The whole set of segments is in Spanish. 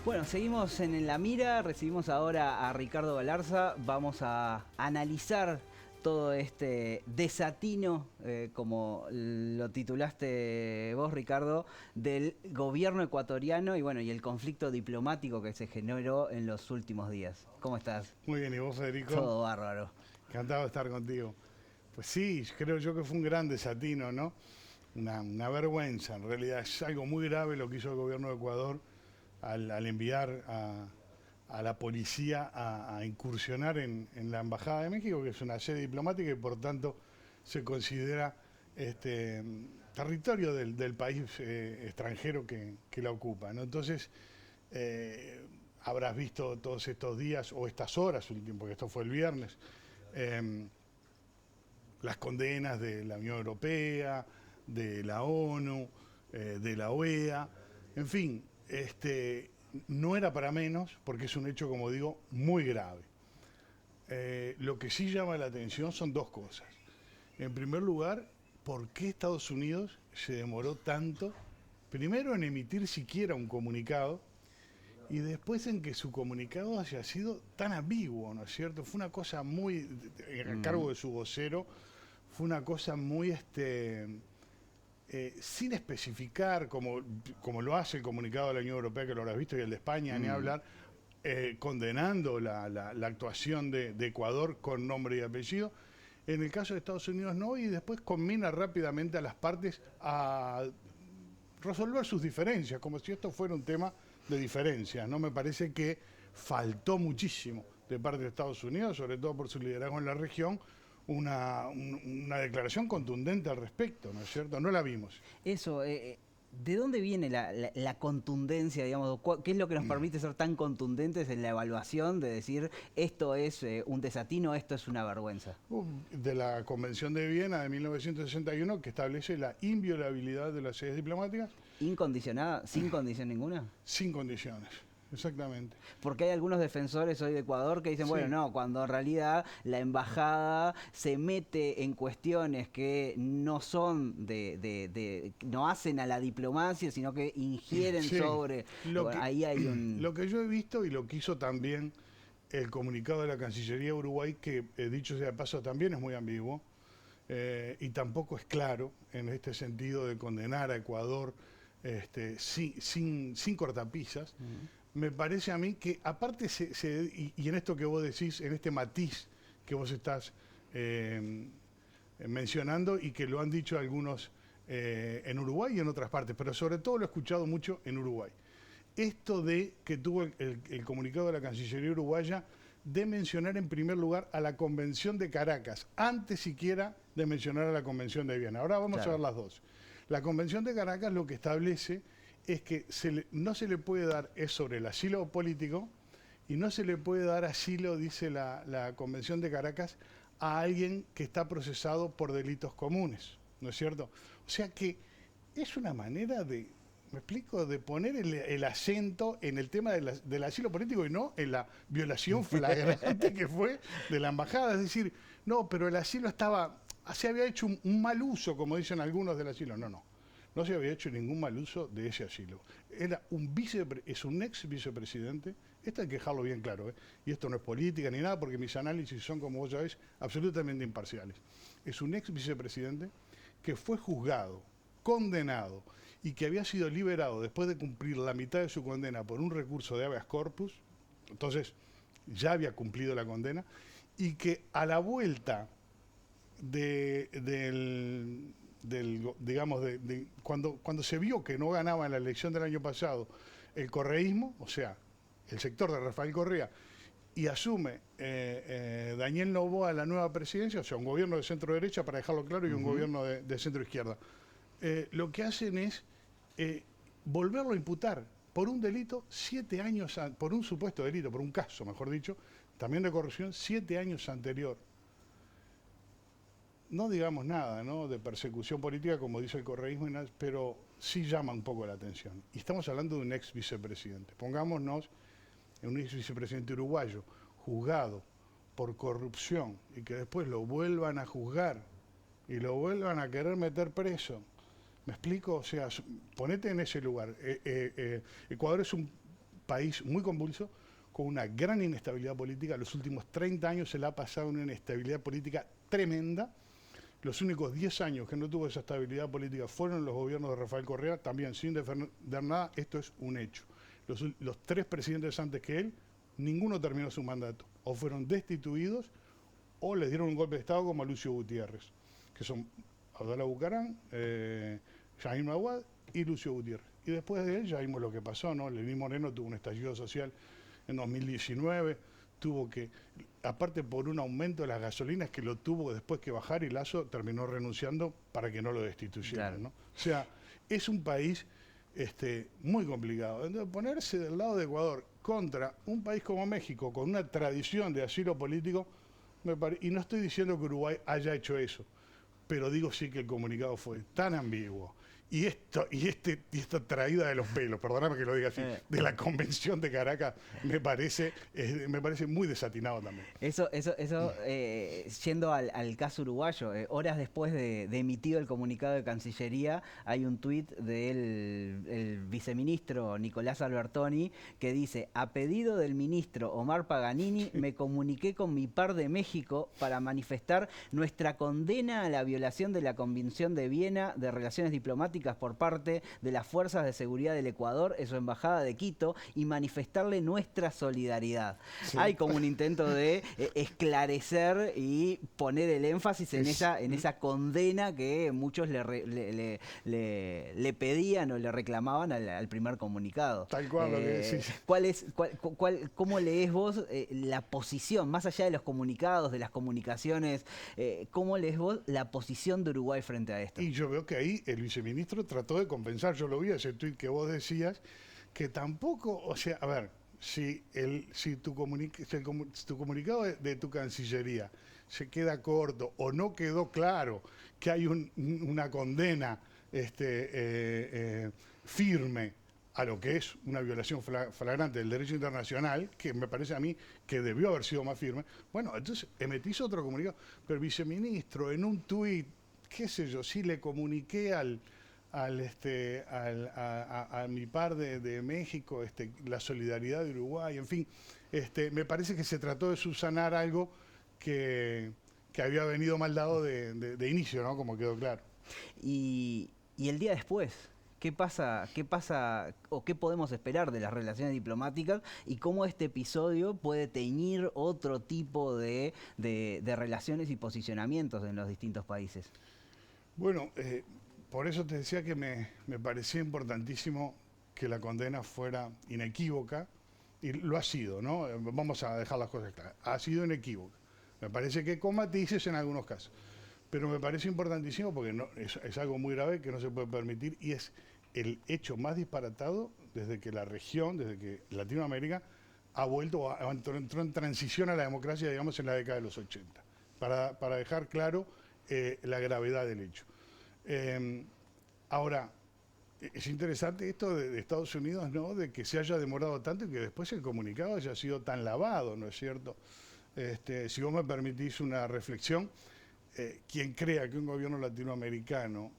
Bueno, seguimos en La Mira, recibimos ahora a Ricardo Galarza, vamos a analizar todo este desatino, como lo titulaste vos, Ricardo, del gobierno ecuatoriano y bueno, y el conflicto diplomático que se generó en los últimos días. ¿Cómo estás? Muy bien, ¿y vos, Federico? Todo bárbaro. Encantado de estar contigo. Pues sí, creo yo que fue un gran desatino, ¿no? Una vergüenza, en realidad es algo muy grave lo que hizo el gobierno de Ecuador al enviar a la policía a incursionar en la Embajada de México, que es una sede diplomática y por tanto se considera este, territorio del país extranjero que la ocupa, ¿no? Entonces, eh, habrás visto todos estos días o estas horas, porque esto fue el viernes, eh, las condenas de la Unión Europea, de la ONU, de la OEA, en fin, no era para menos porque es un hecho, como digo, muy grave. Lo que sí llama la atención son dos cosas. En primer lugar, ¿por qué Estados Unidos se demoró tanto, primero en emitir siquiera un comunicado, y después en que su comunicado haya sido tan ambiguo, ¿no es cierto? Fue una cosa muy, a cargo de su vocero, fue una cosa muy, sin especificar, como lo hace el comunicado de la Unión Europea, que lo habrás visto, y el de España, ni hablar, condenando la actuación de Ecuador con nombre y apellido. En el caso de Estados Unidos no, y después combina rápidamente a las partes a resolver sus diferencias, como si esto fuera un tema de diferencias. ¿No? Me parece que faltó muchísimo de parte de Estados Unidos, sobre todo por su liderazgo en la región, una declaración contundente al respecto, ¿no es cierto? No la vimos. Eso, ¿de dónde viene la contundencia, digamos? ¿Qué es lo que nos permite ser tan contundentes en la evaluación de decir esto es un desatino, esto es una vergüenza? De la Convención de Viena de 1961, que establece la inviolabilidad de las sedes diplomáticas ¿Incondicionada, sin condición ninguna? sin condiciones. Exactamente. Porque hay algunos defensores hoy de Ecuador que dicen, bueno, Sí, no, cuando en realidad la embajada se mete en cuestiones que no son no hacen a la diplomacia, sino que ingieren sí. sobre, Lo bueno, que, ahí hay un... lo que yo he visto y lo que hizo también el comunicado de la Cancillería de Uruguay, que dicho sea de paso también es muy ambiguo, y tampoco es claro en este sentido de condenar a Ecuador sin cortapisas. Me parece a mí que aparte, y en esto que vos decís, en este matiz que vos estás mencionando y que lo han dicho algunos en Uruguay y en otras partes, pero sobre todo lo he escuchado mucho en Uruguay. Esto de que tuvo el comunicado de la Cancillería uruguaya de mencionar en primer lugar a la Convención de Caracas, antes siquiera de mencionar a la Convención de Viena. Ahora vamos a Claro. ver las dos. La Convención de Caracas lo que establece es que no se le puede dar, es sobre el asilo político, y no se le puede dar asilo, dice la Convención de Caracas, a alguien que está procesado por delitos comunes, ¿no es cierto? O sea que es una manera de, me explico, de poner el acento en el tema del asilo político y no en la violación flagrante que fue de la embajada. Es decir, no, pero el asilo se había hecho un mal uso, como dicen algunos del asilo. No, no. No se había hecho ningún mal uso de ese asilo. Es un ex vicepresidente, esto hay que dejarlo bien claro, ¿eh? Y esto no es política ni nada, porque mis análisis son, como vos sabés, absolutamente imparciales. Es un ex vicepresidente que fue juzgado, condenado y que había sido liberado después de cumplir la mitad de su condena por un recurso de habeas corpus, entonces ya había cumplido la condena, y que a la vuelta de, digamos, cuando se vio que no ganaba en la elección del año pasado el correísmo, o sea, el sector de Rafael Correa, y asume Daniel Noboa la nueva presidencia, o sea, un gobierno de centro derecha, para dejarlo claro, y un gobierno de centro izquierda. Lo que hacen es volverlo a imputar por un delito 7 años, por un supuesto delito, por un caso, mejor dicho, también de corrupción, 7 años anterior. No digamos nada, ¿no?, de persecución política, como dice el correísmo, pero sí llama un poco la atención. Y estamos hablando de un ex vicepresidente. Pongámonos en un ex vicepresidente uruguayo, juzgado por corrupción, y que después lo vuelvan a juzgar y lo vuelvan a querer meter preso. ¿Me explico? O sea, ponete en ese lugar. Ecuador es un país muy convulso, con una gran inestabilidad política. Los últimos 30 años se le ha pasado una inestabilidad política tremenda. Los únicos 10 años que no tuvo esa estabilidad política fueron los gobiernos de Rafael Correa, también sin defender nada. Esto es un hecho. Los 3 presidentes antes que él, ninguno terminó su mandato. O fueron destituidos o les dieron un golpe de Estado como a Lucio Gutiérrez, que son Abdalá Bucaram, Jaime Aguad y Lucio Gutiérrez. Y después de él ya vimos lo que pasó, ¿no? Lenín Moreno tuvo un estallido social en 2019, tuvo que, aparte por un aumento de las gasolinas que lo tuvo después que bajar, y Lasso terminó renunciando para que no lo destituyeran, claro, ¿no? O sea, es un país muy complicado. Entonces, ponerse del lado de Ecuador contra un país como México, con una tradición de asilo político, y no estoy diciendo que Uruguay haya hecho eso, pero digo sí que el comunicado fue tan ambiguo. Y esta traída de los pelos, perdóname que lo diga así, de la Convención de Caracas, me parece muy desatinado también. Yendo al caso uruguayo, horas después de emitido el comunicado de Cancillería, hay un tuit del viceministro Nicolás Albertoni que dice: a pedido del ministro Omar Paganini, me comuniqué con mi par de México para manifestar nuestra condena a la violación de la Convención de Viena de Relaciones Diplomáticas por parte de las Fuerzas de Seguridad del Ecuador en su embajada de Quito y manifestarle nuestra solidaridad. Sí. Hay como un intento de esclarecer y poner el énfasis en esa condena que muchos le pedían o le reclamaban al primer comunicado. Tal cual lo que decís. ¿Cómo lees vos la posición, más allá de los comunicados, de las comunicaciones, cómo lees vos la posición de Uruguay frente a esto? Y yo veo que ahí el viceministro trató de compensar, yo lo vi, ese tuit que vos decías, que tampoco, o sea, a ver, si tu comunicado de tu Cancillería se queda corto o no quedó claro que hay una condena firme a lo que es una violación flagrante del derecho internacional, que me parece a mí que debió haber sido más firme, bueno, entonces emitís otro comunicado. Pero el viceministro en un tuit, qué sé yo, sí le comuniqué a mi par de México la solidaridad de Uruguay, en fin, me parece que se trató de subsanar algo que había venido mal dado de inicio, ¿no? Como quedó claro. Y el día después, ¿qué pasa o qué podemos esperar de las relaciones diplomáticas y cómo este episodio puede teñir otro tipo de relaciones y posicionamientos en los distintos países? Bueno, por eso te decía que me parecía importantísimo que la condena fuera inequívoca, y lo ha sido, ¿no? Vamos a dejar las cosas claras. Ha sido inequívoca. Me parece que con matices en algunos casos. Pero me parece importantísimo porque es algo muy grave que no se puede permitir, y es el hecho más disparatado desde que la región, desde que Latinoamérica ha vuelto, entró en transición a la democracia, digamos, en la década de los 80. Para dejar claro la gravedad del hecho. Ahora, es interesante esto de Estados Unidos, ¿no? De que se haya demorado tanto y que después el comunicado haya sido tan lavado, ¿no es cierto? Si vos me permitís una reflexión, quien crea que un gobierno latinoamericano,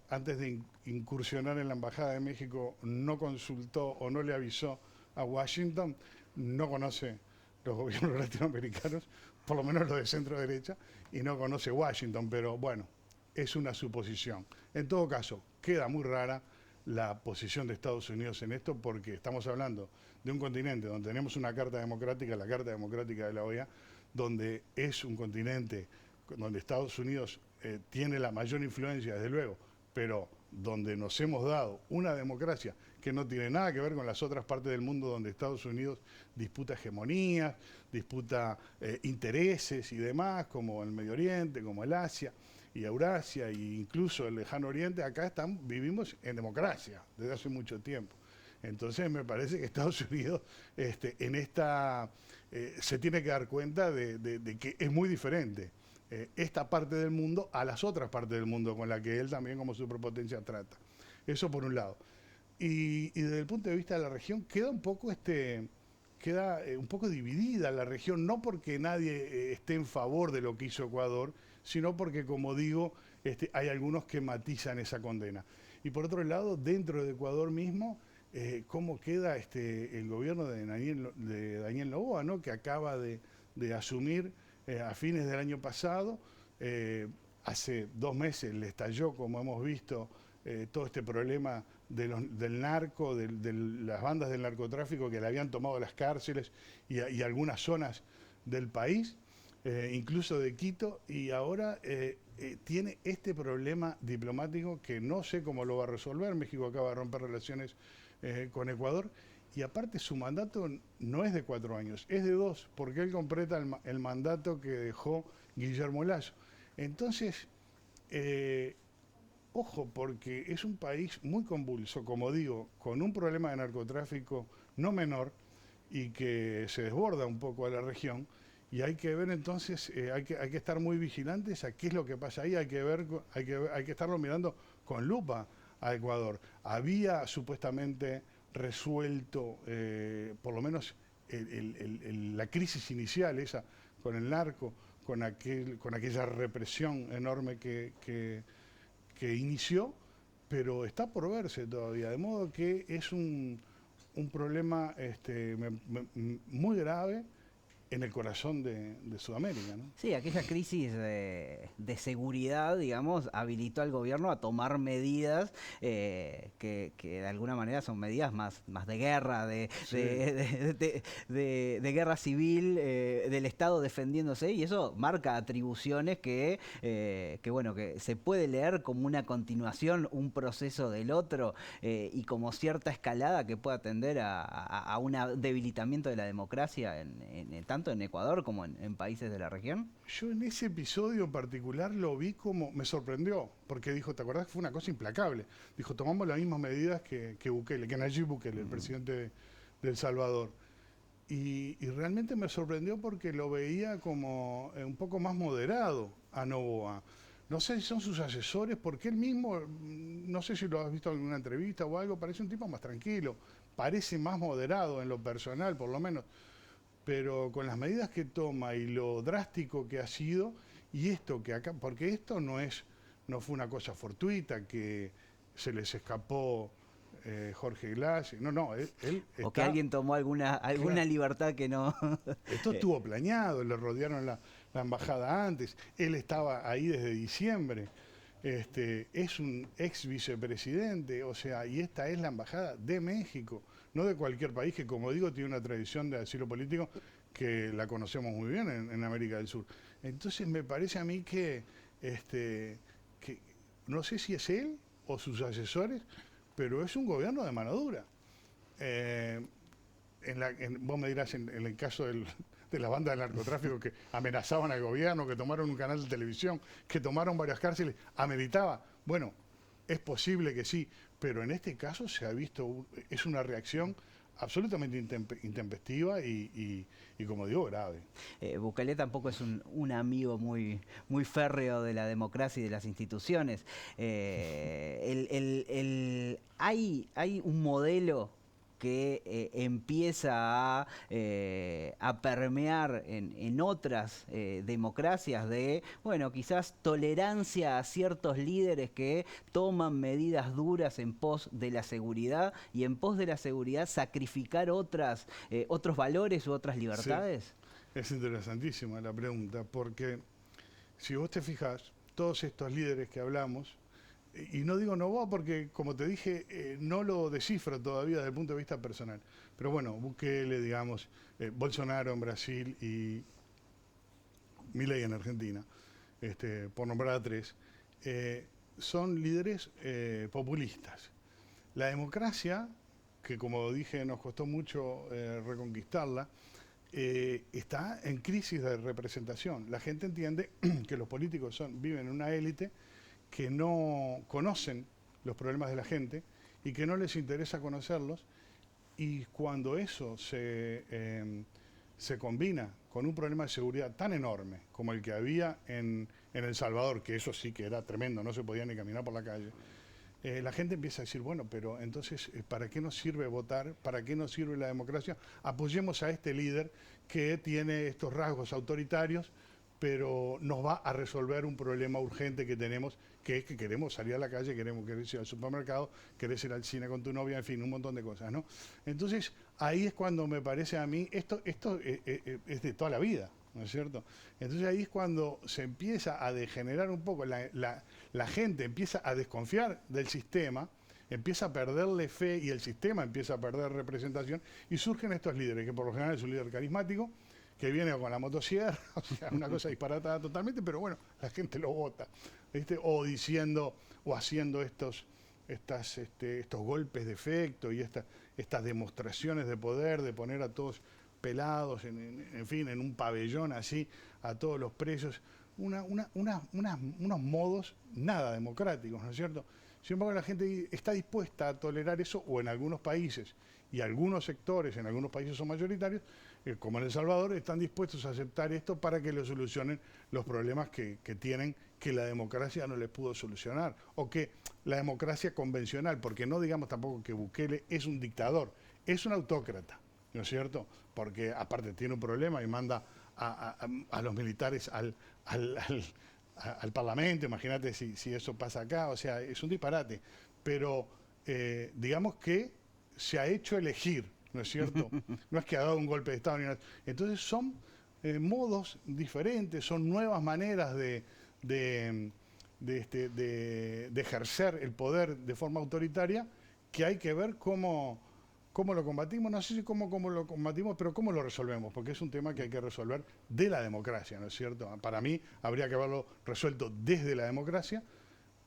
antes de incursionar en la Embajada de México, no consultó o no le avisó a Washington, no conoce los gobiernos latinoamericanos, por lo menos los de centro derecha, y no conoce Washington, pero bueno, es una suposición. En todo caso, queda muy rara la posición de Estados Unidos en esto, porque estamos hablando de un continente donde tenemos una Carta Democrática, la Carta Democrática de la OEA, donde es un continente donde Estados Unidos tiene la mayor influencia, desde luego, pero donde nos hemos dado una democracia que no tiene nada que ver con las otras partes del mundo donde Estados Unidos disputa hegemonías, disputa intereses y demás, como el Medio Oriente, como el Asia y Eurasia, e incluso el Lejano Oriente. Acá vivimos en democracia desde hace mucho tiempo. Entonces me parece que Estados Unidos se tiene que dar cuenta de que es muy diferente esta parte del mundo a las otras partes del mundo con la que él también como superpotencia trata. Eso por un lado. Y desde el punto de vista de la región queda un poco dividida la región, no porque nadie esté en favor de lo que hizo Ecuador, sino porque, como digo, hay algunos que matizan esa condena. Y por otro lado, dentro de Ecuador mismo, cómo queda el gobierno de Daniel Noboa, ¿no? Que acaba de asumir a fines del año pasado. Hace 2 meses le estalló, como hemos visto, todo este problema del narco, de las bandas del narcotráfico que le habían tomado las cárceles y algunas zonas del país, incluso de Quito, y ahora tiene este problema diplomático que no sé cómo lo va a resolver. México acaba de romper relaciones con Ecuador, y aparte su mandato no es de 4 años, es de 2, porque él completa el mandato que dejó Guillermo Lasso. Entonces, ojo, porque es un país muy convulso, como digo, con un problema de narcotráfico no menor y que se desborda un poco a la región. Y hay que ver entonces, hay que estar muy vigilantes a qué es lo que pasa ahí, hay que estarlo mirando con lupa a Ecuador. Había supuestamente resuelto, por lo menos, la crisis inicial esa con el narco, con aquella represión enorme que inició, pero está por verse todavía, de modo que es un problema muy grave en el corazón de Sudamérica, ¿no? Sí, aquella crisis de seguridad, digamos, habilitó al gobierno a tomar medidas que de alguna manera son medidas más de guerra, Sí. de guerra civil, del Estado defendiéndose, y eso marca atribuciones bueno, que se puede leer como una continuación, un proceso del otro, y como cierta escalada que pueda tender a un debilitamiento de la democracia tanto en Ecuador como en países de la región. Yo en ese episodio en particular lo vi como, me sorprendió, porque dijo, ¿te acordás que fue una cosa implacable? Dijo, tomamos las mismas medidas que Bukele, que Nayib Bukele, el presidente de El Salvador. Y realmente me sorprendió porque lo veía como un poco más moderado a Noboa. No sé si son sus asesores, porque él mismo, no sé si lo has visto en una entrevista o algo, parece un tipo más tranquilo, parece más moderado en lo personal, por lo menos. Pero con las medidas que toma y lo drástico que ha sido, y esto que acá, porque esto no fue una cosa fortuita, que se les escapó Jorge Glass, no, él O está, que alguien tomó alguna claro, libertad que no... esto estuvo planeado, le rodearon la embajada antes, él estaba ahí desde diciembre, es un ex vicepresidente, o sea, y esta es la embajada de México, no de cualquier país que, como digo, tiene una tradición de asilo político que la conocemos muy bien en América del Sur. Entonces me parece a mí que no sé si es él o sus asesores, pero es un gobierno de mano dura. Vos me dirás, en el caso de la banda del narcotráfico que amenazaban al gobierno, que tomaron un canal de televisión, que tomaron varias cárceles, ameritaba. Bueno, es posible que sí, pero en este caso se ha visto, es una reacción absolutamente intempestiva y como digo, grave. Bukele tampoco es un amigo muy férreo de la democracia y de las instituciones. Hay un modelo que empieza a permear en otras democracias bueno, quizás tolerancia a ciertos líderes que toman medidas duras en pos de la seguridad y en pos de la seguridad sacrificar otros valores u otras libertades. Sí, es interesantísima la pregunta, porque si vos te fijas, todos estos líderes que hablamos, y no digo Noboa porque, como te dije, no lo descifro todavía desde el punto de vista personal. Pero bueno, Bukele, digamos, Bolsonaro en Brasil y Milei en Argentina, por nombrar a 3, son líderes populistas. La democracia, que como dije nos costó mucho reconquistarla, está en crisis de representación. La gente entiende que los políticos viven en una élite que no conocen los problemas de la gente y que no les interesa conocerlos, y cuando eso se combina con un problema de seguridad tan enorme como el que había en El Salvador, que eso sí que era tremendo, no se podía ni caminar por la calle, la gente empieza a decir, bueno, pero entonces, ¿para qué nos sirve votar? ¿Para qué nos sirve la democracia? Apoyemos a este líder que tiene estos rasgos autoritarios, pero nos va a resolver un problema urgente que tenemos, que es que queremos salir a la calle, queremos ir al supermercado, querés ir al cine con tu novia, en fin, un montón de cosas, ¿no? Entonces, ahí es cuando me parece a mí, esto es de toda la vida, ¿no es cierto? Entonces ahí es cuando se empieza a degenerar un poco, la gente empieza a desconfiar del sistema, empieza a perderle fe y el sistema empieza a perder representación y surgen estos líderes, que por lo general es un líder carismático, que viene con la motosierra, o sea, una cosa disparatada totalmente, pero bueno, la gente lo vota, ¿viste? O diciendo, o haciendo estos golpes de efecto y estas demostraciones de poder, de poner a todos pelados, en fin, en un pabellón así, a todos los presos, unos modos nada democráticos, ¿no es cierto? Sin embargo, la gente está dispuesta a tolerar eso, o en algunos países, y algunos sectores, en algunos países son mayoritarios, como en El Salvador, están dispuestos a aceptar esto para que le solucionen los problemas que tienen, que la democracia no les pudo solucionar, o que la democracia convencional, porque no digamos tampoco que Bukele es un dictador, es un autócrata, ¿no es cierto? Porque aparte tiene un problema y manda a los militares al Parlamento, imagínate si eso pasa acá, o sea, es un disparate, pero digamos que se ha hecho elegir, ¿no es cierto? No es que ha dado un golpe de Estado ni nada. Entonces son modos diferentes, son nuevas maneras de ejercer el poder de forma autoritaria, que hay que ver cómo lo combatimos, no sé si cómo lo combatimos, pero cómo lo resolvemos, porque es un tema que hay que resolver de la democracia, ¿no es cierto? Para mí habría que haberlo resuelto desde la democracia,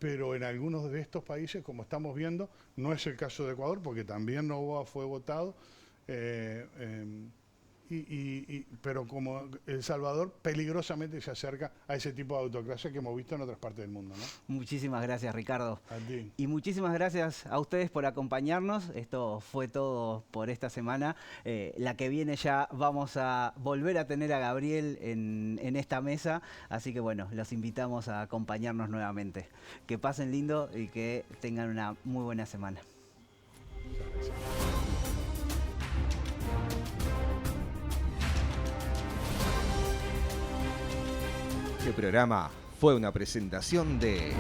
pero en algunos de estos países, como estamos viendo, no es el caso de Ecuador, porque también Noboa fue votado, pero como El Salvador peligrosamente se acerca a ese tipo de autocracia que hemos visto en otras partes del mundo, ¿no? Muchísimas gracias, Ricardo. A ti. Y muchísimas gracias a ustedes por acompañarnos. Esto fue todo por esta semana. La que viene ya vamos a volver a tener a Gabriel en esta mesa. Así que bueno, los invitamos a acompañarnos nuevamente. Que pasen lindo y que tengan una muy buena semana. Este programa fue una presentación de